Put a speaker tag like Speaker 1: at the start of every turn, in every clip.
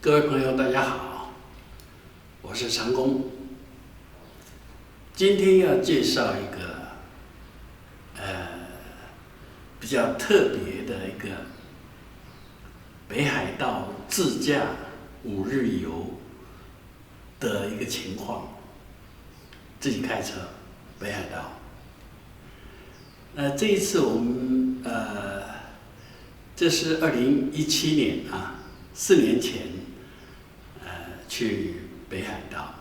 Speaker 1: 各位朋友，大家好，我是长工。今天要介绍一个比较特别的一个北海道自驾5日游的一个情况，自己开车北海道。这一次我们这是2017年4年前去北海道，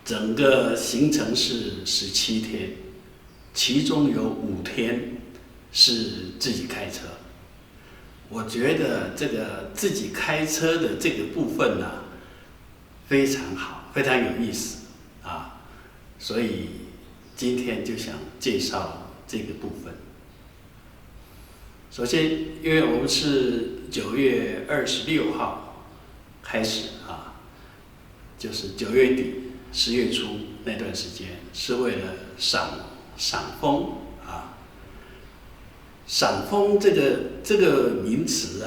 Speaker 1: 整个行程是17天，其中有5天是自己开车。我觉得这个自己开车的这个部分非常好，非常有意思所以今天就想介绍这个部分。首先，因为我们是9月26号开始就是9月底10月初那段时间，是为了赏枫赏枫这个名词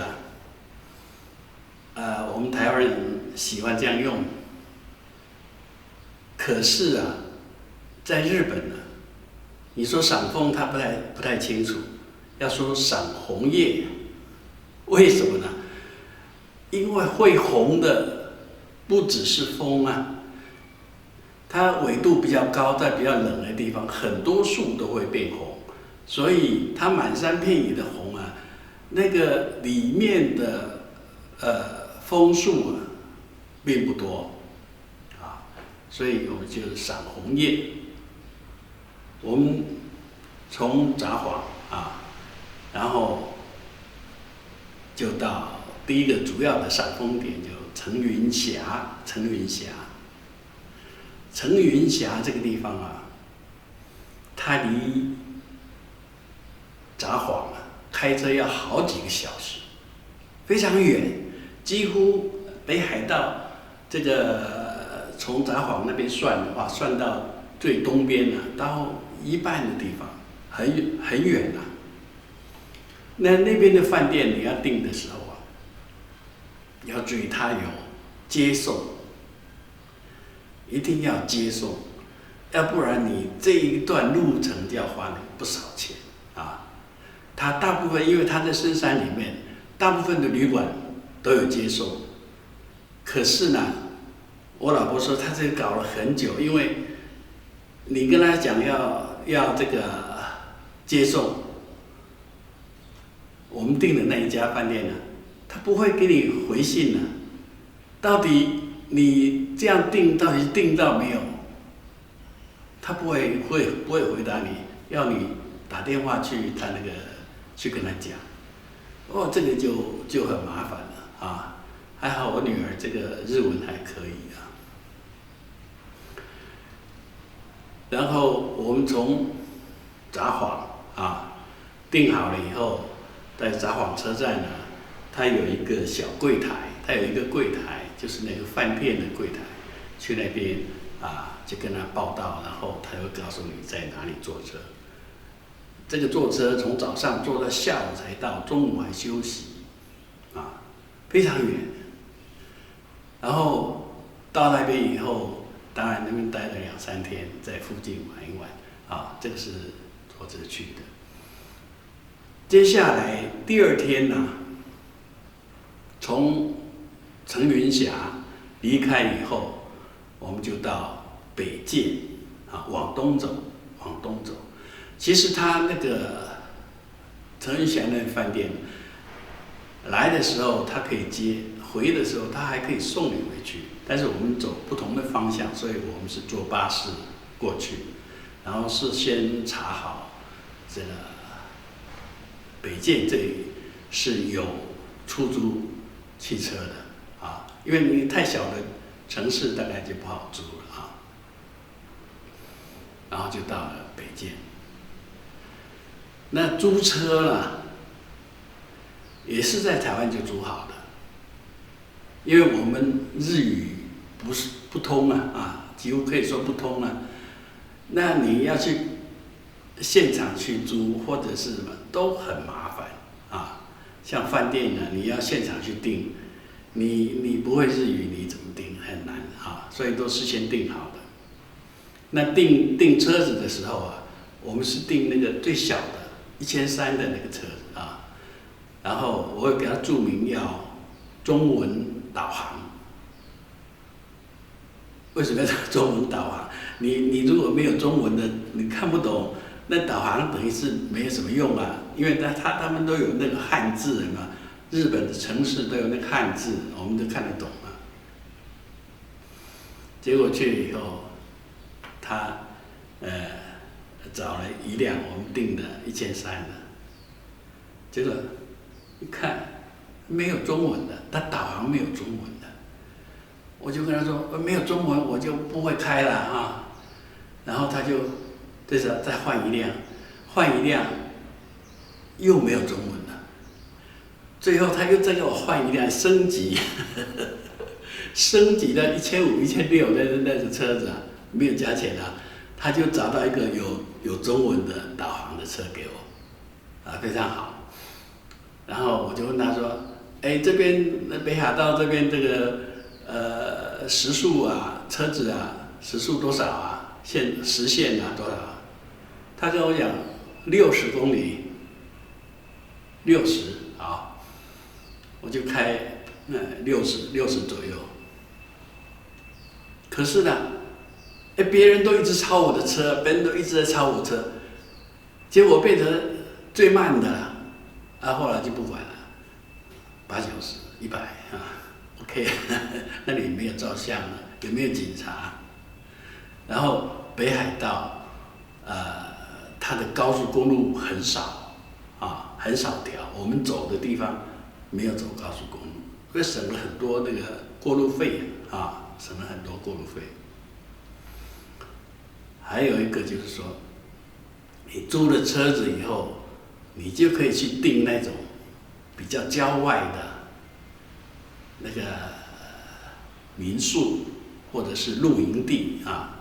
Speaker 1: 我们台湾人喜欢这样用。可是在日本你说赏枫，他不太清楚。要说赏红叶，为什么呢？因为会红的不只是枫它纬度比较高，在比较冷的地方，很多树都会变红，所以它满山遍野的红那个里面的枫树并不多所以我们就赏红叶。我们从札幌然後就到第一个主要的赏枫点，就层云峡。层云峡这个地方它离札幌开车要好几个小时，非常远，几乎北海道这个从札幌那边算的话，算到最东边到一半的地方，很远那边的饭店你要订的时候要注意它有接送，一定要接送，要不然你这一段路程就要花你不少钱它大部分因为它在深山里面，大部分的旅馆都有接送。可是我老婆说她这个搞了很久，因为你跟她讲要这个接送，我们订的那一家饭店他不会给你回信到底你这样订到底订到没有？他不会回答你，要你打电话去他去跟他讲。这个就很麻烦了还好我女儿这个日文还可以然后我们从札幌订好了以后，在札幌车站它有一个小柜台，就是那个饭店的柜台，去那边就跟他报到，然后他会告诉你在哪里坐车。这个坐车从早上坐到下午才到，中午还休息非常远。然后到那边以后，当然那边待了2、3天，在附近玩一玩这个是坐车去的。接下来第2天从层云峡离开以后，我们就到北见往东走。其实他那个层云峡那饭店来的时候他可以接，回的时候他还可以送你回去，但是我们走不同的方向，所以我们是坐巴士过去，然后事先查好这个北见这里是有出租汽车的因为你太小的城市大概就不好租了然后就到了北见。那租车也是在台湾就租好的，因为我们日语不通几乎可以说不通那你要去现场去租或者是什么都很麻烦像饭店呢，你要现场去订，你不会日语，你怎么订很难啊，所以都事先订好的。那订车子的时候啊，我们是订那个最小的1300的那个车子啊，然后我会给他注明要中文导航。为什么要中文导航？你如果没有中文的，你看不懂，那导航等于是没有什么用啊。因为他们都有那个汉字嘛，日本的城市都有那个汉字，我们都看得懂嘛。结果去以后，他找了一辆我们订的1300的，结果一看没有中文的，他导航没有中文的。我就跟他说，没有中文我就不会开了啊。然后他就这时候再换一辆又没有中文了。最后他又再给我换一辆升级，升级到1500、1600的那个车子啊，没有加钱啊，他就找到一个有中文的导航的车给我，啊，非常好。然后我就问他说，这边北海道这边这个。时速啊，车子啊，时速多少啊？时限啊多少啊？他跟我讲60公里，60好，我就开60左右。可是呢，别人都一直超我的车，别人都一直在超我车，结果变成最慢的了，啊，后来就不管了，8小时100啊。OK， 那里没有照相了，也没有警察。然后北海道，它的高速公路很少，啊，很少条。我们走的地方没有走高速公路，所以省了很多那个过路费啊，省了很多过路费。还有一个就是说，你租了车子以后，你就可以去订那种比较郊外的。那个民宿或者是露营地啊，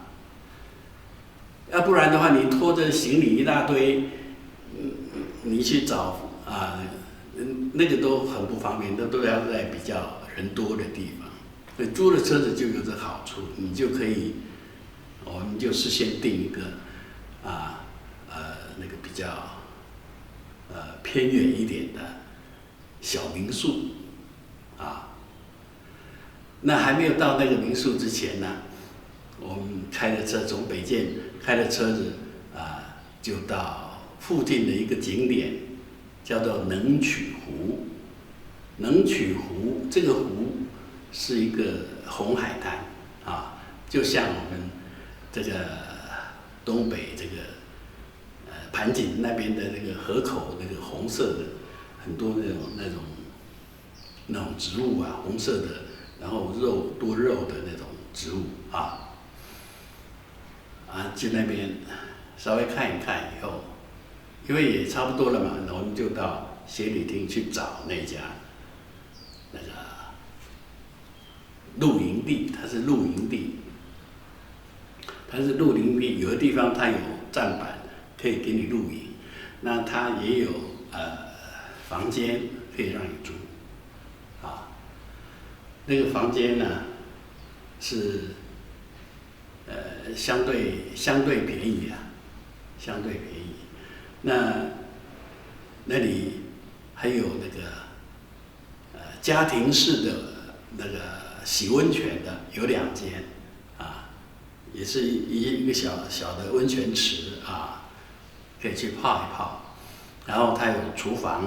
Speaker 1: 要不然的话，你拖着行李一大堆，你去找啊，那个都很不方便，都要在比较人多的地方。所以租了车子就有这好处，你就可以，我们就事先订一个那个比较偏远一点的小民宿啊。那还没有到那个民宿之前呢，我们开着车从北见开着车子就到附近的一个景点，叫做能取湖。能取湖这个湖是一个红海滩啊，就像我们这个东北这个盘锦那边的那个河口那个红色的很多那种植物啊，红色的。然后多肉的那种植物去那边稍微看一看以后，因为也差不多了嘛，我们就到协理厅去找那家那个露营地，它是露营地，有的地方它有站板可以给你露营，那它也有房间可以让你住。那个房间呢，是相对便宜啊，相对便宜。那里还有那个家庭式的那个洗温泉的有2间啊，也是一个小的温泉池啊，可以去泡一泡。然后它有厨房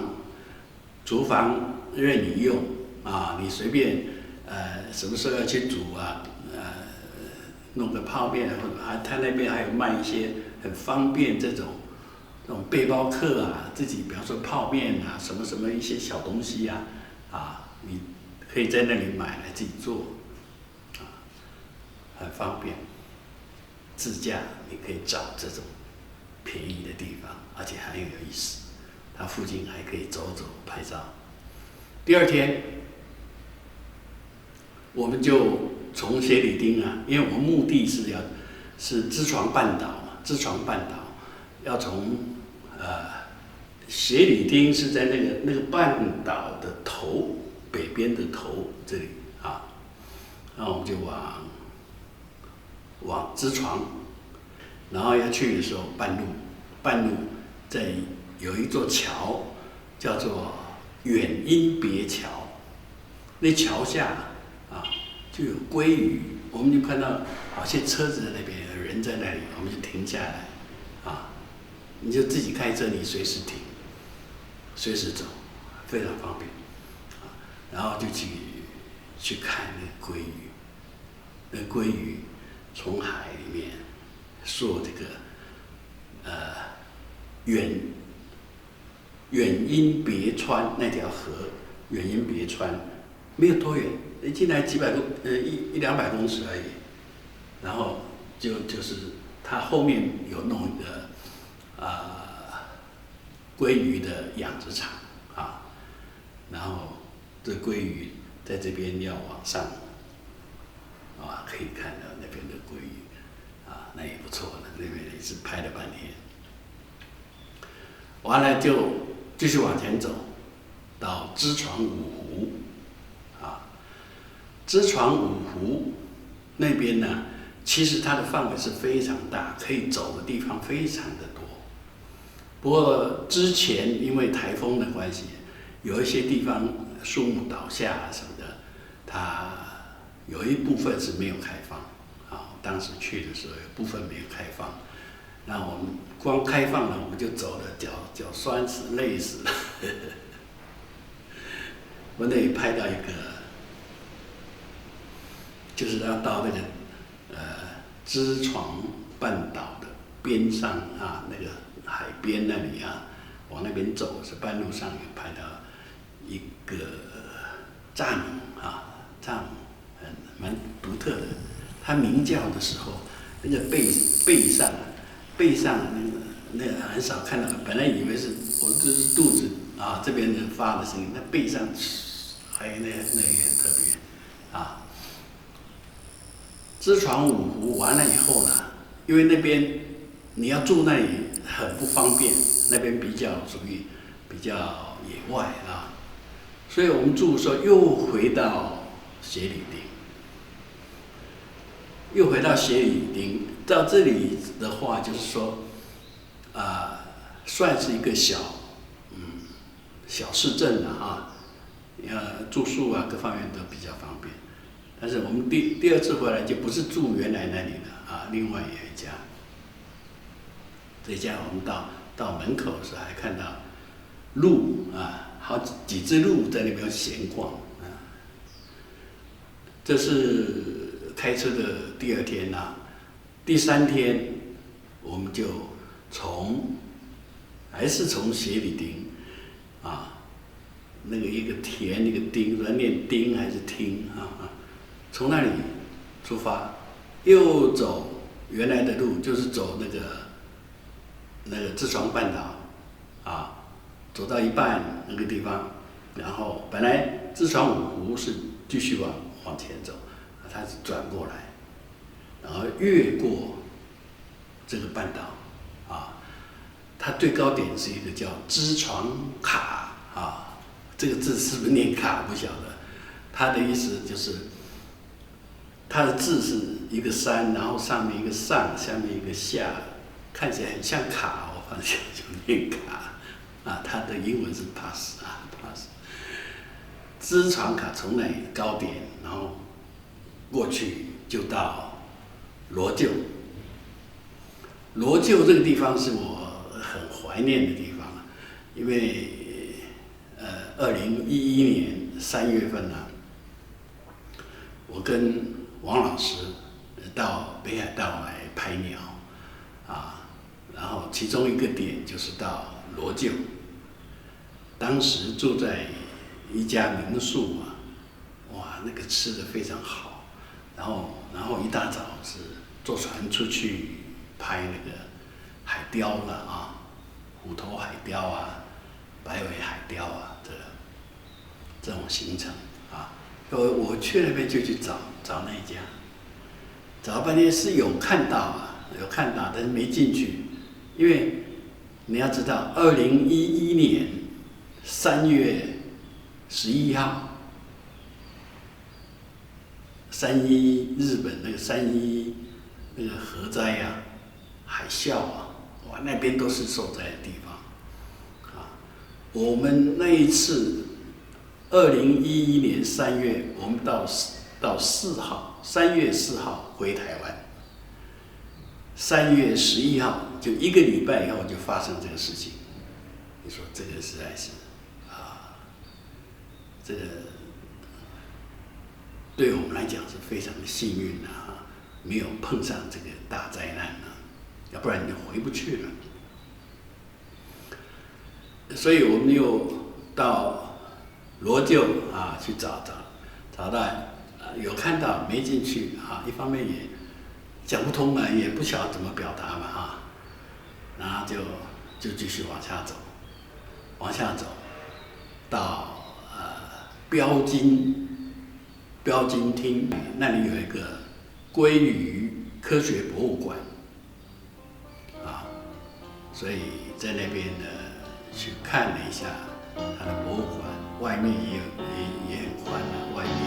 Speaker 1: 任你用啊，你随便。什么时候要去煮啊？弄个泡面，或者他那边还有卖一些很方便这种背包客啊，自己比方说泡面啊，什么一些小东西啊，你可以在那里买来自己做，很方便。自驾你可以找这种便宜的地方，而且很有意思。它附近还可以走走拍照。第2天。我们就从协理町因为我们目的是知床半岛嘛，要从协理町是在那个半岛的头，北边的头这里啊，然后我们就往知床，然后要去的时候半路在有一座桥，叫做远音别桥，那桥下啊就有鲑鱼，我们就看到好些车子在那边，有人在那里，我们就停下来啊，你就自己开车，你随时停，随时走，非常方便啊，然后就去看那个鲑鱼，那鲑鱼从海里面溯这个远音别川那条河，远音别川没有多远，进来几百公100-200公尺而已，然后就是它后面有弄一个鲑鱼的养殖场啊，然后这鲑鱼在这边要往上啊，可以看到那边的鲑鱼啊，那也不错的，那边也是拍了半天。完了就继续往前走，到知床五湖啊，知床五湖那边呢，其实它的范围是非常大，可以走的地方非常的多。不过之前因为台风的关系，有一些地方树木倒下什么的，它有一部分是没有开放啊。当时去的时候有部分没有开放，那我们光开放了，我们就走了，脚酸死，累死了。我那里拍到一个，就是要到那个知床半岛的边上啊，那个海边那里啊，往那边走是半路上有拍到一个蚱蜢啊，蚱蜢蛮独特的。它鸣叫的时候，那个背上那个很少看到，本来以为是我这是肚子啊这边的发的声音，那背上还有那也很特别啊。知床五湖完了以后呢，因为那边你要住那里很不方便，那边比较属于比较野外啊，所以我们住的时候又回到协理町，到这里的话就是说，算是一个小市镇了啊，住宿啊各方面都比较方便。但是我们第二次回来就不是住原来那里了啊，另外有一家，这家我们到门口的时候还看到鹿啊，好几只鹿在那边闲逛啊。这是开车的第2天啊，第3天我们就还是从协理町啊，那个一个田一个丁，不知道念丁还是听啊，从那里出发，又走原来的路，就是走那个知床半岛啊，走到一半那个地方，然后本来知床五湖是继续往前走，它是转过来，然后越过这个半岛啊，它最高点是一个叫知床卡啊，这个字是不是念卡不晓得，它的意思就是。它的字是一个山，然后上面一个上，下面一个下，看起来很像卡，我反正就念卡啊。它的英文是 pass 啊 pass。知床卡从那里高点，然后过去就到罗臼。罗臼这个地方是我很怀念的地方，因为2011年3月份啊，我跟王老师到北海道来拍鸟啊，然后其中一个点就是到罗臼，当时住在一家民宿啊，哇，那个吃的非常好，然后一大早是坐船出去拍那个海雕了啊，虎头海雕啊，白尾海雕啊，这种行程啊。我去那边就去找那一家，找了半天是有看到，但是没进去，因为你要知道2011年3月11号，311日本那个311那个核灾啊，海啸啊，哇，那边都是受灾的地方，啊，我们那一次2011年3月，我们到4号，3月4号回台湾，3月11号就1个礼拜以后就发生这个事情，你说这个实在是这个对我们来讲是非常的幸运啊，没有碰上这个大灾难啊，要不然你就回不去了。所以我们又到罗臼去找到有看到没进去一方面也讲不通嘛，也不晓得怎么表达嘛然后就继续往下走到标津厅那里有一个鲑鱼科学博物馆所以在那边呢去看了一下它的博物馆，外面也很宽外面里面。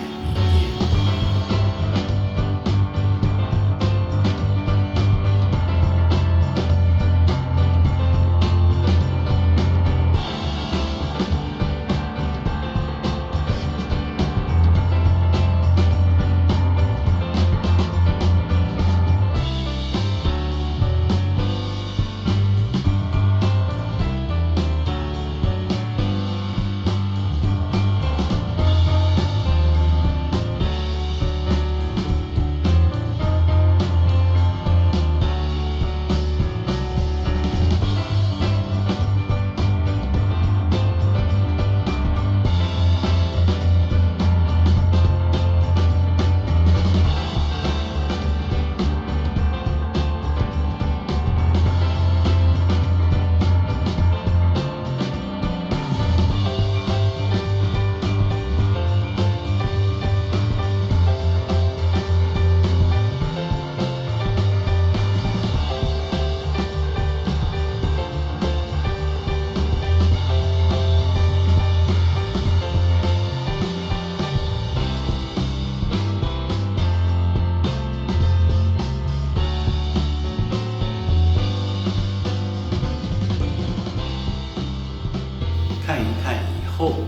Speaker 1: 看一看以后，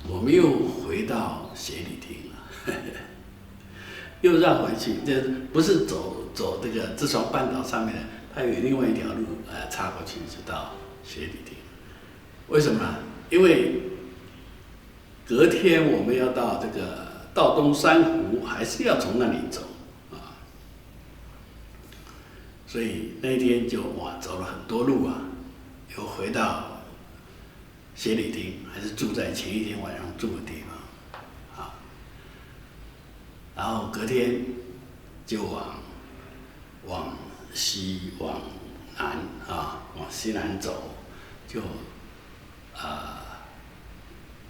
Speaker 1: 我们又回到协理厅了，又绕回去，这不是走这个自从半岛上面的，它有另外一条路插过去就到协理厅。为什么？因为隔天我们要到这个道东珊瑚，还是要从那里走所以那天就走了很多路又回到协理厅，还是住在前一天晚上住的地方然后隔天就往西往南往西南走，就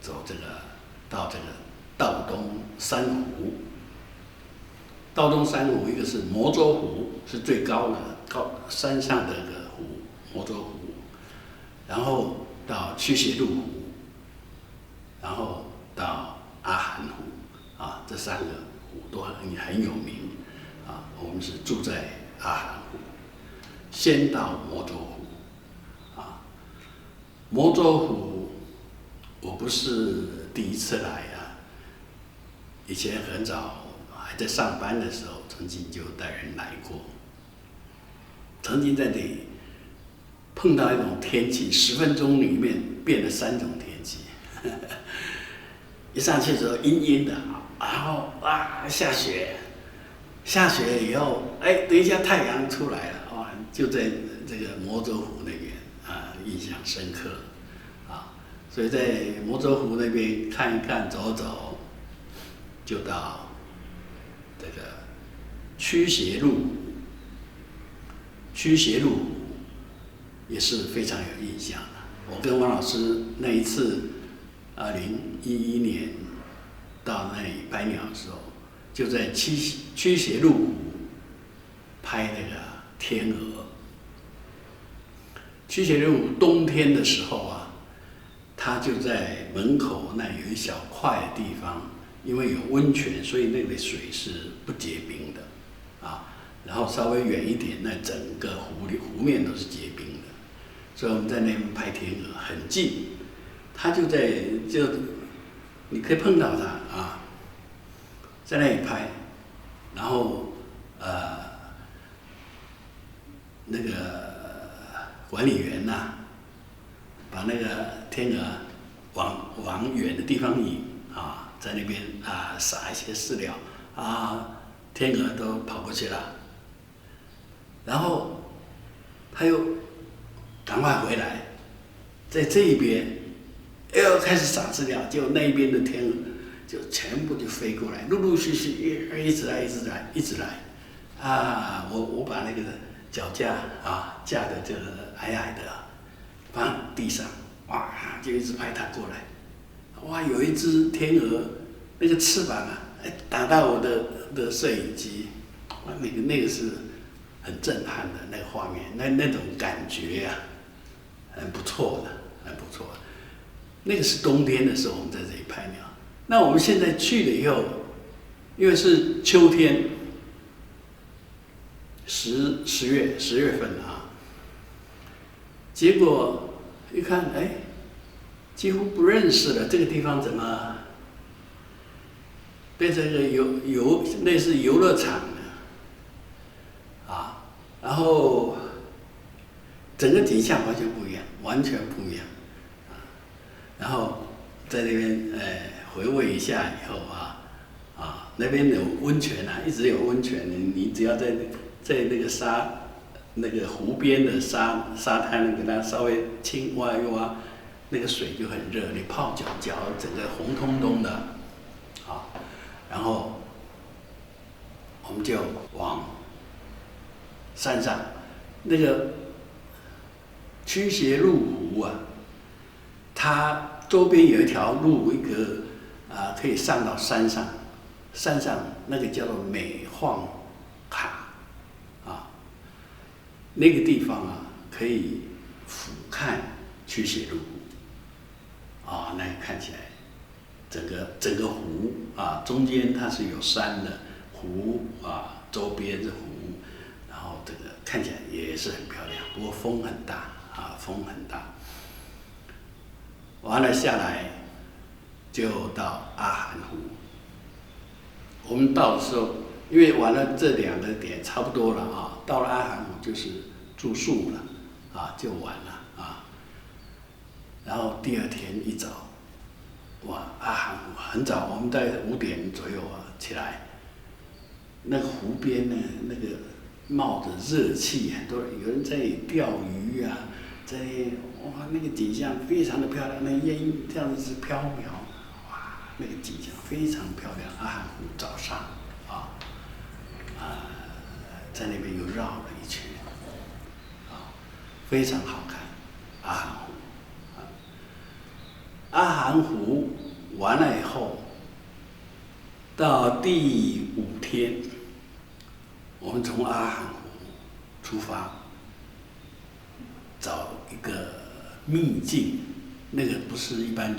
Speaker 1: 走到这个道东珊瑚。道东珊瑚一个是摩洲湖，是最高的山上的一个湖，摩洲湖，然后到驱邪路湖，然后到阿寒湖这3个湖都很有名我们是住在阿寒湖，先到摩洲湖摩洲湖我不是第一次来以前很早还在上班的时候，曾经就带人来过。曾经在这里碰到一种天气，10分钟里面变了3种天气。一上去的时候阴阴的，然后下雪以后，等一下太阳出来了就在这个摩洲湖那边印象深刻所以在摩洲湖那边看一看走走，就到这个驱邪路湖也是非常有印象的。我跟王老师那一次2011年到那里拍鸟的时候，就在驱邪路湖拍那个天鹅驱邪任务冬天的时候啊，他就在门口那有一小块地方，因为有温泉，所以那个水是不结冰的啊。然后稍微远一点，那整个湖面都是结冰的，所以我们在那边拍天鹅，很近，他就你可以碰到他啊，在那里拍，然后那个管理员呐、把那个天鹅往远的地方引啊，在那边撒一些饲料啊，天鹅都跑过去了，然后他又赶快回来，在这一边又开始撒饲料，结果那一边的天鹅就全部就飞过来，陆陆续续一直来啊！我把那个脚架架的这个矮矮的放地上，哇，就一直拍它过来，哇，有一只天鹅那个翅膀打到我的摄影机，哇，那个是很震撼的那个画面，那种感觉呀，很不错的，很不错的。那个是冬天的时候，我们在这里拍鸟。那我们现在去了以后，因为是秋天，10月份啊，结果一看，几乎不认识了，这个地方怎么变成一个类似游乐场呢？然后整个景象完全不一样，然后在那边回味一下以后那边有温泉一直有温泉，你只要在那个湖边的沙滩给它稍微挖一挖，那个水就很热，你泡脚整个红彤彤的然后我们就往山上那个驱邪入湖它周边有一条路，可以上到山上那个叫做美晃塔那个地方可以俯瞰驱邪入湖那看起来整个湖中间它是有山的，湖周边是湖，然后这个看起来也是很漂亮，不过风很大完了下来就到阿寒湖。我们到的时候，因为完了这2个点差不多了到了阿寒湖就是住宿了就完了然后第2天一早，哇，阿寒湖很早，我们在5点左右起来，那个湖边呢，那个冒着热气，很多人有人在钓鱼在哇，那个景象非常的漂亮，那烟这样子飘渺，哇，那个景象非常漂亮。阿寒湖早上在那边又绕了一圈非常好看。阿寒湖阿寒湖完了以后，到第5天，我们从阿寒湖出发，找一个秘境，那个不是一般旅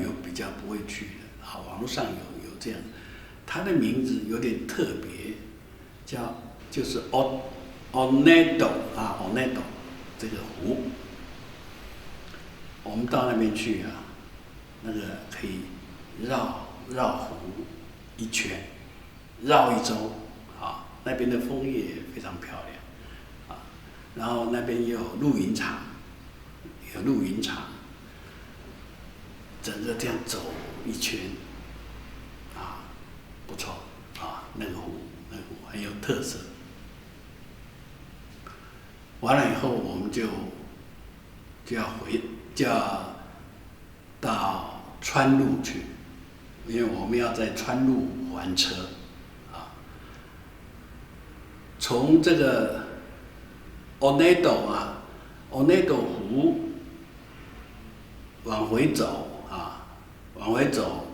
Speaker 1: 游比较不会去的网络上有这样，它的名字有点特别，就是 Onedo Onedo 这个湖。我们到那边去那个可以绕湖一圈，绕1周那边的枫叶非常漂亮然后那边也有露营场，整个这样走一圈不错那个湖很有特色。完了以后，我们就要到川路去，因为我们要在川路还车从这个 Onedo 湖往回走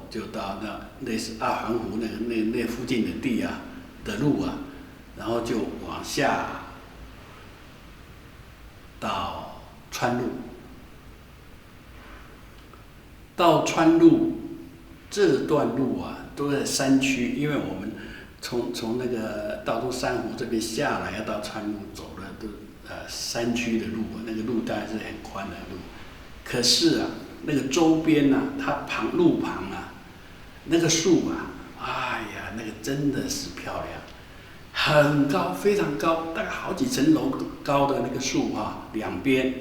Speaker 1: 就到那类似阿寒湖那附近的地的路然后就往下川路。到川路这段路啊，都在山区，因为我们从那个大肚山湖这边下来，要到川路走的都山区的路，那个路当然是很宽的路。可是啊，那个周边啊，它路旁啊，那个树啊，哎呀，那个真的是漂亮，很高，非常高，大概好几层楼高的那个树啊，两边，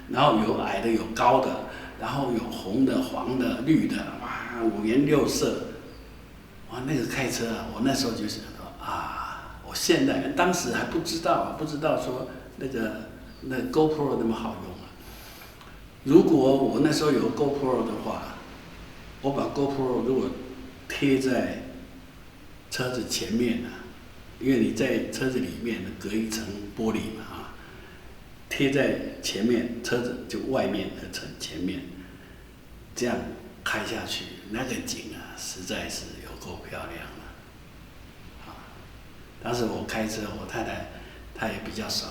Speaker 1: 然后有矮的，有高的。然后有红的、黄的、绿的，哇，五颜六色，哇，那个开车啊，我那时候就想说啊，我现在当时还不知道说那 GoPro 那么好用啊。如果我那时候有 GoPro 的话，我把 GoPro 如果贴在车子前面啊，因为你在车子里面隔一层玻璃嘛啊。贴在前面，车子就外面的前面，这样开下去，那个景啊，实在是有够漂亮了。啊，当时我开车，我太太她也比较少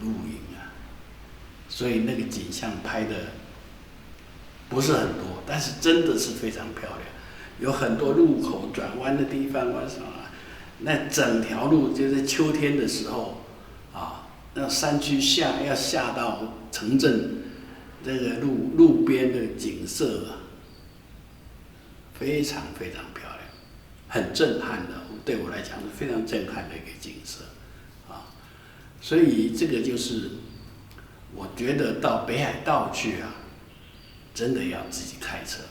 Speaker 1: 露营啊，所以那个景象拍的不是很多，但是真的是非常漂亮，有很多路口转弯的地方啊什么，那整条路就是秋天的时候啊。那山区要下到城镇，这个路边的景色啊，非常非常漂亮，很震撼的。对我来讲是非常震撼的一个景色，啊，所以这个就是我觉得到北海道去啊，真的要自己开车。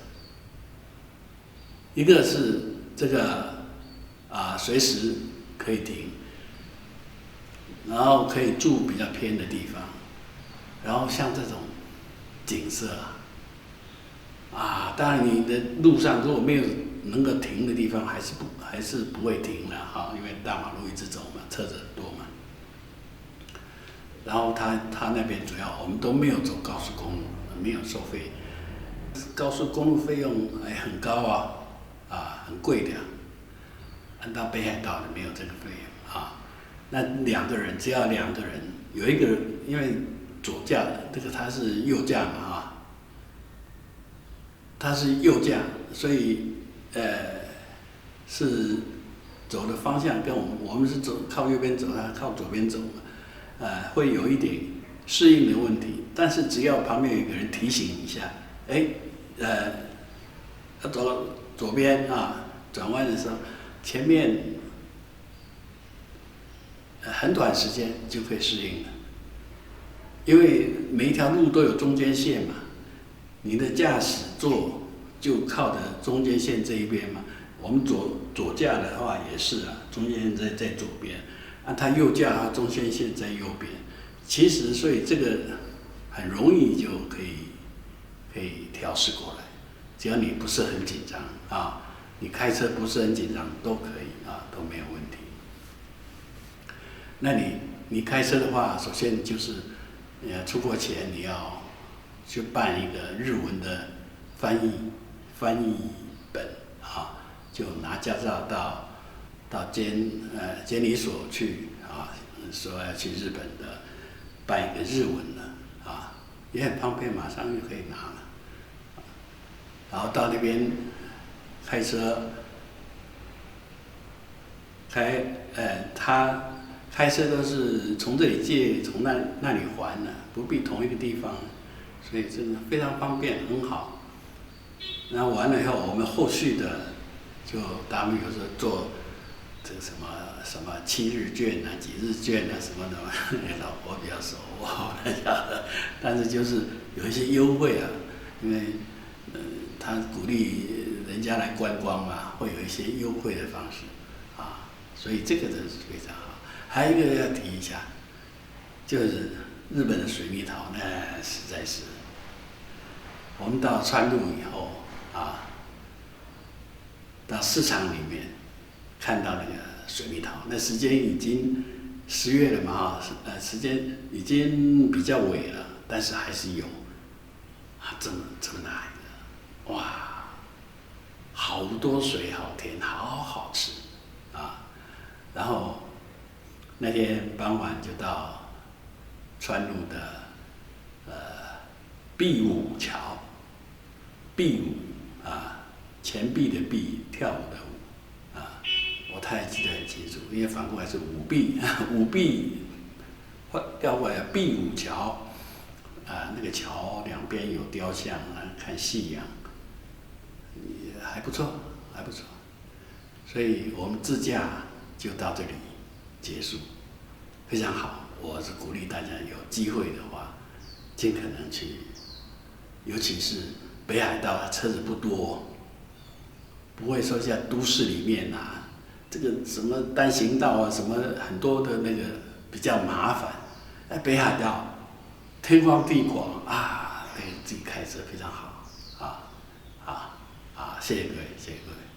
Speaker 1: 一个是这个随时可以停。然后可以住比较偏的地方，然后像这种景色当然你的路上如果没有能够停的地方，还是不会停的哈，因为大马路一直走嘛，车子很多嘛。然后他那边主要我们都没有走高速公路，没有收费，高速公路费用很高很贵的，按到北海道的没有这个费用啊。那只要两个人，有一个人因为左驾这个他是右驾嘛他是右驾，所以是走的方向跟我们是靠右边走，他靠左边走嘛，会有一点适应的问题，但是只要旁边有一个人提醒一下，要走左边转弯的时候，前面。很短时间就可以适应了，因为每一条路都有中间线嘛，你的驾驶座就靠着中间线这一边嘛。我们左驾的话也是中间线在左边，他右驾中间线在右边。其实所以这个很容易就可以调试过来，只要你不是很紧张你开车不是很紧张都可以都没有问题。那你开车的话，首先就是出国前你要去办一个日文的翻译本就拿驾照到监理所去说要去日本的办一个日文的也很方便，马上就可以拿了。然后到那边开车他开车都是从这里借，从那里还的，不必同一个地方，所以真的非常方便，很好。然后完了以后，我们后续的就他们有时候做这个什么7日券几日券什么的，老婆比较熟，我不晓得，但是就是有一些优惠因为他鼓励人家来观光嘛，会有一些优惠的方式所以这个真是非常好。还有一个要提一下，就是日本的水蜜桃，那实在是，我们到川路以后到市场里面看到那个水蜜桃，那时间已经10月了嘛时间已经比较尾了，但是还是有这么大一个，哇，好多水，好甜，好好吃然后那天傍晚就到川路的碧舞桥，碧舞啊，钱币的币，跳舞的舞啊，我太记得很清楚，因为反过来是舞弊，舞弊调过来碧舞桥啊，那个桥两边有雕像啊，看夕阳，也还不错，还不错。所以我们自驾就到这里结束，非常好。我是鼓励大家有机会的话，尽可能去，尤其是北海道，车子不多，不会说像都市里面啊，这个什么单行道啊，什么很多的那个比较麻烦。北海道天荒地广啊，自己开车非常好啊，谢谢各位，谢谢各位。